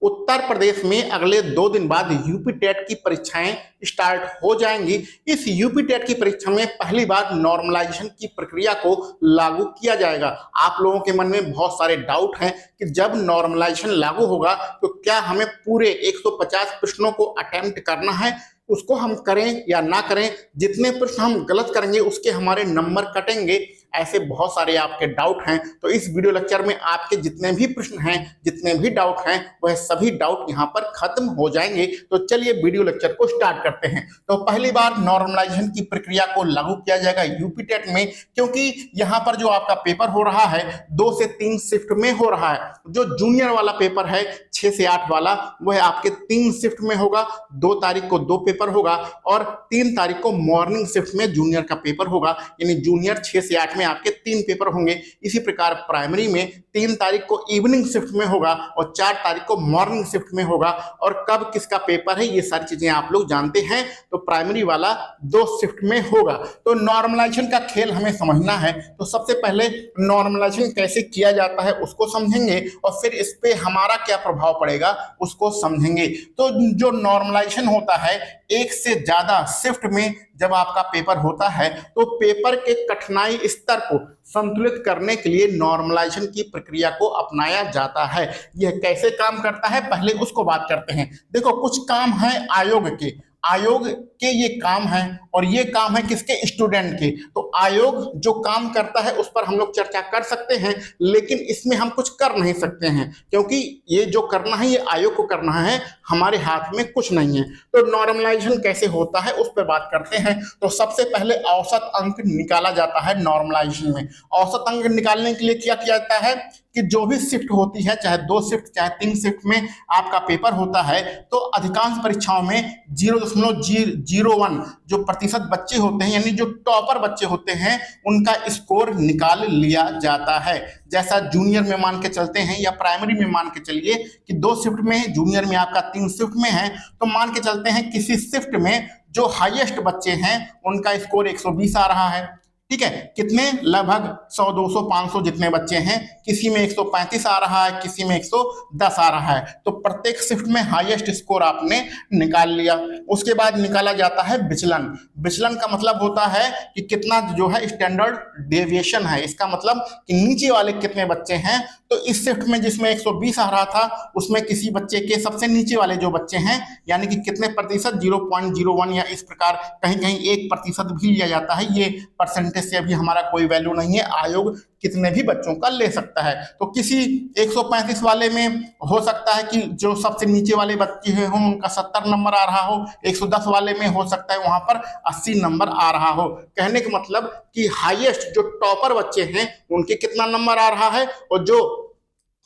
उत्तर प्रदेश में अगले 2 दिन बाद यूपी टेट की परीक्षाएं स्टार्ट हो जाएंगी। इस यूपी टेट की परीक्षा में पहली बार नॉर्मलाइजेशन की प्रक्रिया को लागू किया जाएगा। आप लोगों के मन में बहुत सारे डाउट हैं कि जब नॉर्मलाइजेशन लागू होगा तो क्या हमें पूरे 150 प्रश्नों को अटेम्प्ट करना है, उसको हम करें या ना करें, जितने प्रश्न हम गलत करेंगे उसके हमारे नंबर कटेंगे। ऐसे बहुत सारे आपके डाउट हैं। तो इस वीडियो लेक्चर में आपके जितने भी प्रश्न हैं, जितने भी डाउट हैं, वह सभी डाउट यहाँ पर खत्म हो जाएंगे। तो चलिए वीडियो लेक्चर को स्टार्ट करते हैं। तो पहली बार नॉर्मलाइजेशन की प्रक्रिया को लागू किया जाएगा यूपी टेट में, क्योंकि यहाँ पर जो आपका पेपर हो रहा है 2 से 3 शिफ्ट में हो रहा है। जो जूनियर वाला पेपर है 6 से 8 वाला, वह आपके 3 शिफ्ट में होगा। 2 तारीख को 2 पेपर होगा और 3 तारीख को मॉर्निंग शिफ्ट में जूनियर का पेपर होगा। यानी जूनियर 6 से 8 में आपके 3 पेपर होंगे। इसी प्रकार प्राइमरी में 3 तारीख को इवनिंग शिफ्ट में होगा और 4 तारीख को मॉर्निंग शिफ्ट में होगा। और कब किसका पेपर है ये सारी चीजें आप लोग जानते हैं। तो प्राइमरी वाला 2 शिफ्ट में होगा। तो नॉर्मलाइजेशन का खेल हमें समझना है। तो सबसे पहले नॉर्मलाइजेशन कैसे किया जाता है उसको समझेंगे और फिर इस पे हमारा क्या प्रभाव पड़ेगा उसको समझेंगे। तो जो नॉर्मलाइजेशन होता है, एक से ज्यादा शिफ्ट में जब आपका पेपर होता है तो पेपर के कठिनाई स्तर को संतुलित करने के लिए नॉर्मलाइजेशन की प्रक्रिया को अपनाया जाता है। यह कैसे काम करता है पहले उसको बात करते हैं। देखो, कुछ काम है आयोग के ये काम है और ये काम है किसके, स्टूडेंट के। तो आयोग जो काम करता है उस पर हम लोग चर्चा कर सकते हैं, लेकिन इसमें हम कुछ कर नहीं सकते हैं क्योंकि ये जो करना है ये आयोग को करना है, हमारे हाथ में कुछ नहीं है। तो नॉर्मलाइजेशन कैसे होता है उस पर बात करते हैं। तो सबसे पहले औसत अंक निकाला जाता है नॉर्मलाइजेशन में। औसत अंक निकालने के लिए क्या किया जाता है कि जो भी शिफ्ट होती है, चाहे 2 शिफ्ट चाहे 3 शिफ्ट में आपका पेपर होता है, तो अधिकांश परीक्षाओं में 0.01 जो प्रतिशत बच्चे होते हैं, यानी जो टॉपर बच्चे होते हैं, उनका स्कोर निकाल लिया जाता है। जैसा जूनियर में मान के चलते हैं या प्राइमरी में मान के चलिए कि 2 शिफ्ट में, जूनियर में आपका 3 शिफ्ट में है, तो मान के चलते हैं किसी शिफ्ट में जो हाईएस्ट बच्चे हैं उनका स्कोर 120 आ रहा है। ठीक है, कितने, लगभग 100, 200, 500 जितने बच्चे हैं, किसी में 135 आ रहा है, किसी में 110 आ रहा है। तो प्रत्येक शिफ्ट में हाईएस्ट स्कोर आपने निकाल लिया। उसके बाद निकाला जाता है विचलन। विचलन का मतलब होता है कि कितना जो है स्टैंडर्ड डेविएशन है। इसका मतलब कि नीचे वाले कितने बच्चे हैं। तो इस शिफ्ट में जिसमें 120 आ रहा था उसमें किसी बच्चे के सबसे नीचे वाले जो बच्चे हैं, यानी कि कितने प्रतिशत, 0.01 या इस प्रकार कहीं कहीं 1% भी लिया जाता है। ये परसेंटेज से अभी हमारा कोई वैल्यू नहीं है, आयोग कितने भी बच्चों का ले सकता है। तो किसी 135 वाले में हो सकता है कि जो सबसे नीचे वाले बच्चे हों उनका 70 नंबर आ रहा हो, 110 वाले में हो सकता है वहां पर 80 नंबर आ रहा हो। कहने का मतलब कि हाईएस्ट जो टॉपर बच्चे हैं उनके कितना नंबर आ रहा है और जो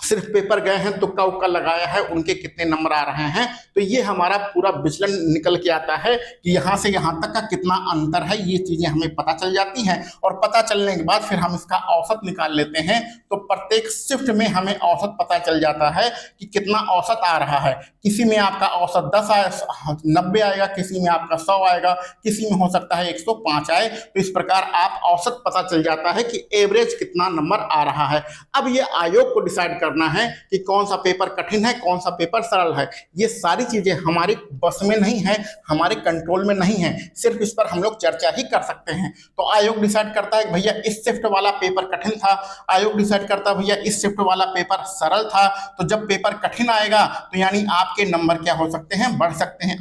सिर्फ पेपर गए हैं, तुक्का उक्का लगाया है, उनके कितने नंबर आ रहे हैं। तो ये हमारा पूरा विचलन निकल के आता है कि यहाँ से यहाँ तक का कितना अंतर है। ये चीजें हमें पता चल जाती हैं और पता चलने के बाद फिर हम इसका औसत निकाल लेते हैं। तो प्रत्येक शिफ्ट में हमें औसत पता चल जाता है कि कितना औसत आ रहा है। किसी में आपका औसत 90 आएगा, किसी में आपका 100 आएगा, किसी में हो सकता है 105 आए। तो इस प्रकार आप औसत पता चल जाता है कि एवरेज कितना नंबर आ रहा है। अब ये आयोग को डिसाइड करना है कि कौन सा पेपर कठिन है, कौन सा पेपर सरल है। ये सारी चीजें हमारी बस में नहीं है, हमारे कंट्रोल में नहीं है, सिर्फ इस पर हम लोग चर्चा ही कर सकते हैं। तो आयोग डिसाइड करता है कि भैया इस शिफ्ट वाला पेपर कठिन था, आयोग डिसाइड करता है भैया इस शिफ्ट वाला पेपर सरल था। तो जब पेपर कठिन आएगा तो यानी आपके नंबर क्या हो सकते हैं, बढ़ सकते हैं।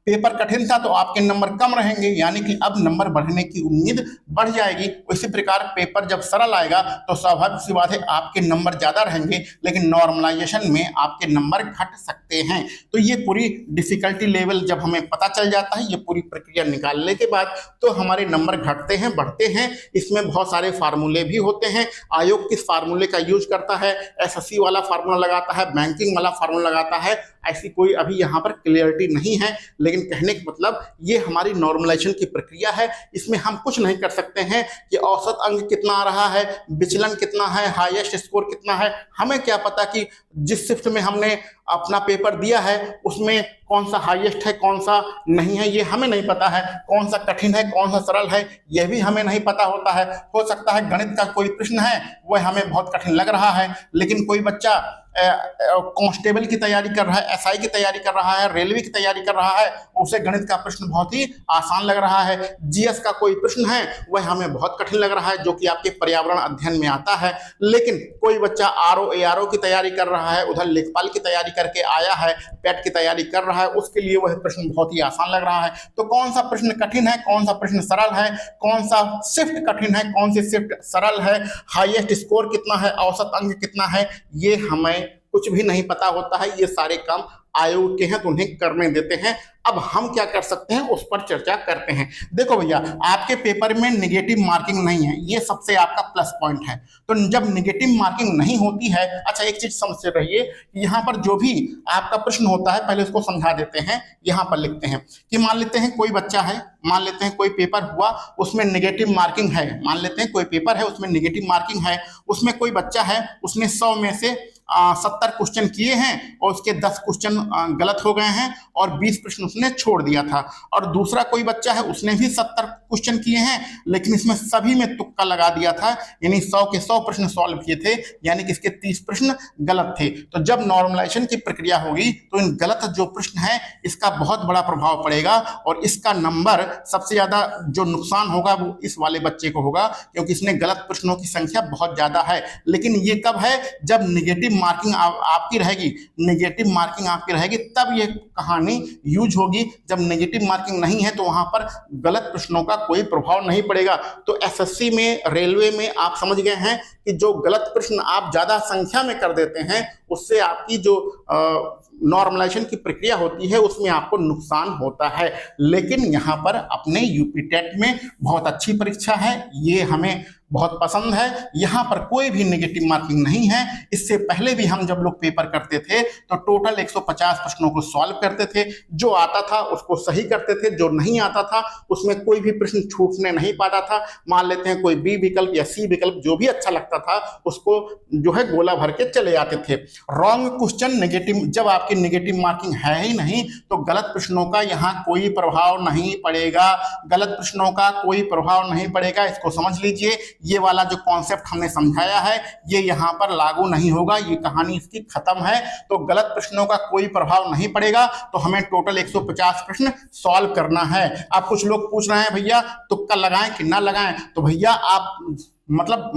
पेपर कठिन था तो आपके नंबर कम रहेंगे, यानी कि अब नंबर बढ़ने की उम्मीद बढ़ जाएगी। इसी प्रकार पेपर जब सरल आएगा तो स्वाभाविक सी बात है आपके नंबर ज्यादा रहेंगे, लेकिन नॉर्मलाइजेशन में आपके नंबर घट सकते हैं। तो ये पूरी डिफिकल्टी लेवल जब हमें पता चल जाता है, ये पूरी प्रक्रिया निकालने के बाद, तो हमारे नंबर घटते हैं, बढ़ते हैं। इसमें बहुत सारे फार्मूले भी होते हैं। आयोग किस फार्मूले का यूज करता है, एसएससी वाला फार्मूला लगाता है, बैंकिंग वाला फार्मूला लगाता है, ऐसी कोई अभी यहाँ पर क्लियरिटी नहीं है। लेकिन कहने का मतलब ये हमारी नॉर्मलाइजेशन की प्रक्रिया है। इसमें हम कुछ नहीं कर सकते हैं कि औसत अंक कितना आ रहा है, विचलन कितना है, हाईएस्ट स्कोर कितना है। हमें क्या पता कि जिस शिफ्ट में हमने अपना पेपर दिया है उसमें कौन सा हाईएस्ट है कौन सा नहीं है ये हमें नहीं पता है, कौन सा कठिन है कौन सा सरल है यह भी हमें नहीं पता होता है। हो सकता है गणित का कोई प्रश्न है वह हमें बहुत कठिन लग रहा है, लेकिन कोई बच्चा कांस्टेबल की तैयारी कर रहा है, एसआई की तैयारी कर रहा है, रेलवे की तैयारी कर रहा है, उसे गणित का प्रश्न बहुत ही आसान लग रहा है। जीएस का कोई प्रश्न है वह हमें बहुत कठिन लग रहा है जो कि आपके पर्यावरण अध्ययन में आता है, लेकिन कोई बच्चा आरओ एआरओ की तैयारी कर रहा है, उधर लेखपाल की तैयारी करके आया है, पेट की तैयारी कर रहा है, उसके लिए वह प्रश्न बहुत ही आसान लग रहा है। तो कौन सा प्रश्न कठिन है कौन सा प्रश्न सरल है, कौन सा शिफ्ट कठिन है कौन सी शिफ्ट सरल है, हाईएस्ट स्कोर कितना है, औसत अंक कितना है, ये हमें कुछ भी नहीं पता होता है। ये सारे काम आयोग के हैं तो उन्हें करने देते हैं। अब हम क्या कर सकते हैं उस पर चर्चा करते हैं। देखो भैया, आपके पेपर में नेगेटिव मार्किंग नहीं है, ये सबसे आपका प्लस पॉइंट है। तो जब नेगेटिव मार्किंग नहीं होती है, अच्छा एक चीज समझते रहिए, यहाँ पर जो भी आपका प्रश्न होता है पहले उसको समझा देते हैं। यहाँ पर लिखते हैं कि मान लेते हैं कोई बच्चा है, मान लेते हैं कोई पेपर हुआ उसमें नेगेटिव मार्किंग है, मान लेते हैं कोई पेपर है उसमें नेगेटिव मार्किंग है, उसमें कोई बच्चा है उसने 100 में से 70 क्वेश्चन किए हैं और उसके 10 क्वेश्चन गलत हो गए हैं और 20 प्रश्न उसने छोड़ दिया था। और दूसरा कोई बच्चा है उसने भी 70 क्वेश्चन किए हैं लेकिन इसमें सभी में तुक्का लगा दिया था, यानी 100 के 100 प्रश्न सॉल्व किए थे, यानी कि इसके 30 प्रश्न गलत थे। तो जब नॉर्मलाइजेशन की प्रक्रिया होगी तो इन गलत जो प्रश्न है इसका बहुत बड़ा प्रभाव पड़ेगा और इसका नंबर सबसे ज्यादा जो नुकसान होगा वो इस वाले बच्चे को होगा, क्योंकि इसने गलत प्रश्नों की संख्या बहुत ज्यादा है। लेकिन ये कब है, जब नेगेटिव मार्किंग आपकी रहेगी, नेगेटिव मार्किंग आपकी रहेगी तब ये कहानी यूज होगी। जब नेगेटिव मार्किंग नहीं है तो वहां पर गलत प्रश्नों का कोई प्रभाव नहीं पड़ेगा। तो एसएससी में, रेलवे में आप समझ गए हैं कि जो गलत प्रश्न आप ज्यादा संख्या में कर देते हैं उससे आपकी जो नॉर्मलाइजेशन की प्रक्रिया होती है उसमें आपको नुकसान होता है। लेकिन यहाँ पर अपने यूपी टेट में बहुत अच्छी परीक्षा है, ये हमें बहुत पसंद है। यहाँ पर कोई भी नेगेटिव मार्किंग नहीं है। इससे पहले भी हम जब लोग पेपर करते थे तो टोटल 150 प्रश्नों को सॉल्व करते थे, जो आता था उसको सही करते थे, जो नहीं आता था उसमें कोई भी प्रश्न छूटने नहीं पाता था। मान लेते हैं कोई बी विकल्प या सी विकल्प, जो भी अच्छा लगता था उसको जो है गोला भर के चले आते थे। रॉन्ग क्वेश्चन नेगेटिव, जब आपकी नेगेटिव मार्किंग है ही नहीं तो गलत प्रश्नों का यहाँ कोई प्रभाव नहीं पड़ेगा, गलत प्रश्नों का कोई प्रभाव नहीं पड़ेगा। इसको समझ लीजिए, ये वाला जो कॉन्सेप्ट हमने समझाया है ये यहाँ पर लागू नहीं होगा, ये कहानी इसकी खत्म है। तो गलत प्रश्नों का कोई प्रभाव नहीं पड़ेगा। तो हमें टोटल 150 प्रश्न सॉल्व करना है। अब कुछ लोग पूछ रहे हैं भैया तुक्का लगाएं कि ना लगाएं, तो भैया आप मतलब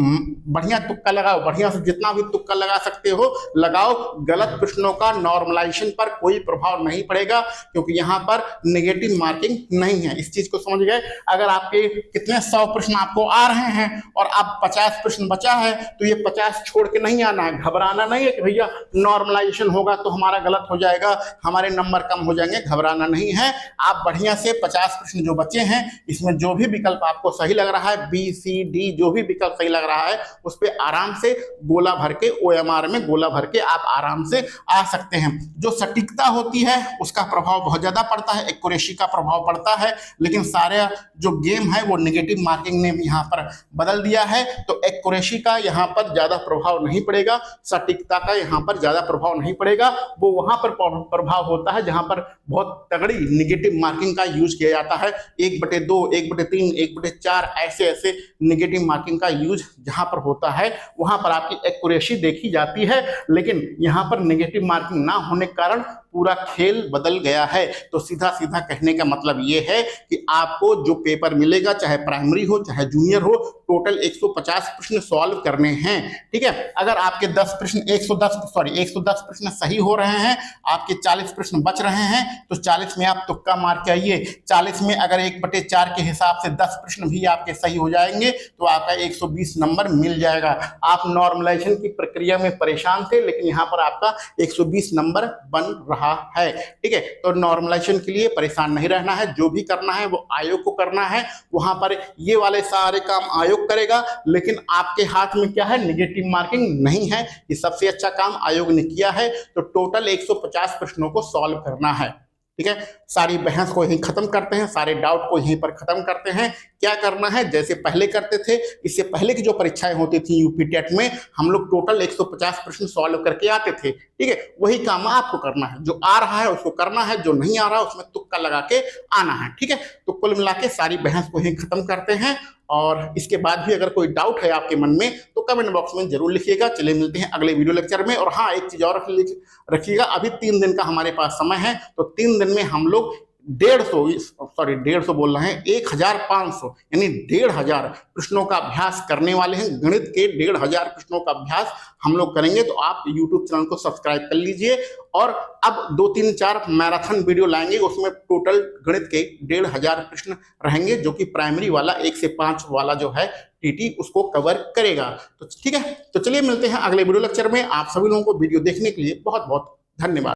बढ़िया तुक्का लगाओ, बढ़िया से जितना भी तुक्का लगा सकते हो लगाओ। गलत प्रश्नों का नॉर्मलाइजेशन पर कोई प्रभाव नहीं पड़ेगा क्योंकि यहाँ पर नेगेटिव मार्किंग नहीं है। इस चीज को समझ गए। अगर आपके कितने 100 प्रश्न आपको आ रहे हैं और आप 50 प्रश्न बचा है तो ये 50 छोड़ के नहीं आना है, घबराना नहीं है कि भैया नॉर्मलाइजेशन होगा तो हमारा गलत हो जाएगा, हमारे नंबर कम हो जाएंगे, घबराना नहीं है। आप बढ़िया से 50 प्रश्न जो बचे हैं इसमें जो भी विकल्प आपको सही लग रहा है, बी सी डी जो भी विकल्प सही लग रहा है उस पे आराम से गोला भर के, ओएमआर में गोला भर के आप आराम से आ सकते हैं। जो सटीकता होती है उसका प्रभाव बहुत ज्यादा पड़ता है, एक्यूरेसी का प्रभाव पड़ता है, लेकिन सारे जो गेम है वो नेगेटिव मार्किंग ने यहाँ पर बदल दिया है। तो एक्यूरेसी का यहाँ पर ज्यादा प्रभाव नहीं पड़ेगा, सटीकता का यहाँ पर ज्यादा प्रभाव नहीं पड़ेगा। वो वहां पर प्रभाव होता है जहां पर बहुत तगड़ी नेगेटिव मार्किंग का यूज किया जाता है। 1/2, 1/3, 1/4 ऐसे ऐसे नेगेटिव मार्किंग का यूज जहां पर होता है वहां पर आपकी एक्यूरेसी देखी जाती है। लेकिन यहां पर नेगेटिव मार्किंग ना होने के कारण पूरा खेल बदल गया है। तो सीधा सीधा कहने का मतलब ये है कि आपको जो पेपर मिलेगा, चाहे प्राइमरी हो चाहे जूनियर हो, टोटल 150 प्रश्न सॉल्व करने हैं। ठीक है, अगर आपके 10 प्रश्न 110 प्रश्न सही हो रहे हैं, आपके 40 प्रश्न बच रहे हैं, तो 40 में आप तुक्का मार के आइए। 40 में अगर 1/4 के हिसाब से 10 प्रश्न भी आपके सही हो जाएंगे तो आपका 120 नंबर मिल जाएगा। आप नॉर्मलाइजेशन की प्रक्रिया में परेशान थे, लेकिन यहाँ पर आपका 120 नंबर बन रहा है। ठीक है, तो नॉर्मलाइजेशन के लिए परेशान नहीं रहना है, जो भी करना है वो आयोग को करना है। वहां पर ये वाले सारे काम आयोग करेगा, लेकिन आपके हाथ में क्या है, नेगेटिव मार्किंग नहीं है। ये सबसे अच्छा काम आयोग ने किया है। तो टोटल 150 प्रश्नों को सॉल्व करना है। ठीक है, सारी बहस को यहीं खत्म करते हैं, सारे डाउट को यहीं पर खत्म करते हैं। क्या करना है, जैसे पहले करते थे, इससे पहले की जो परीक्षाएं होती थी यूपी टेट में, हम लोग टोटल 150 प्रश्न सॉल्व करके आते थे। ठीक है, वही काम आपको करना है, जो आ रहा है उसको करना है, जो नहीं आ रहा है उसमें तुक्का लगा के आना है। ठीक है, तो कुल मिला के सारी बहस को यहीं खत्म करते हैं। और इसके बाद भी अगर कोई डाउट है आपके मन में तो कमेंट बॉक्स में जरूर लिखिएगा। चलिए मिलते हैं अगले वीडियो लेक्चर में। और हाँ, एक चीज और रखिएगा, अभी 3 दिन का हमारे पास समय है, तो 3 दिन में हम लोग 150 बोल रहे हैं, 1500 यानी 1500 प्रश्नों का अभ्यास करने वाले हैं। गणित के 1500 प्रश्नों का अभ्यास हम लोग करेंगे, तो आप यूट्यूब चैनल को सब्सक्राइब कर लीजिए। और अब 2, 3, 4 मैराथन वीडियो लाएंगे, उसमें टोटल गणित के 1500 प्रश्न रहेंगे, जो कि प्राइमरी वाला 1 से 5 वाला जो है टीटी उसको कवर करेगा। तो ठीक है, तो चलिए मिलते हैं अगले वीडियो लेक्चर में। आप सभी लोगों को वीडियो देखने के लिए बहुत बहुत धन्यवाद।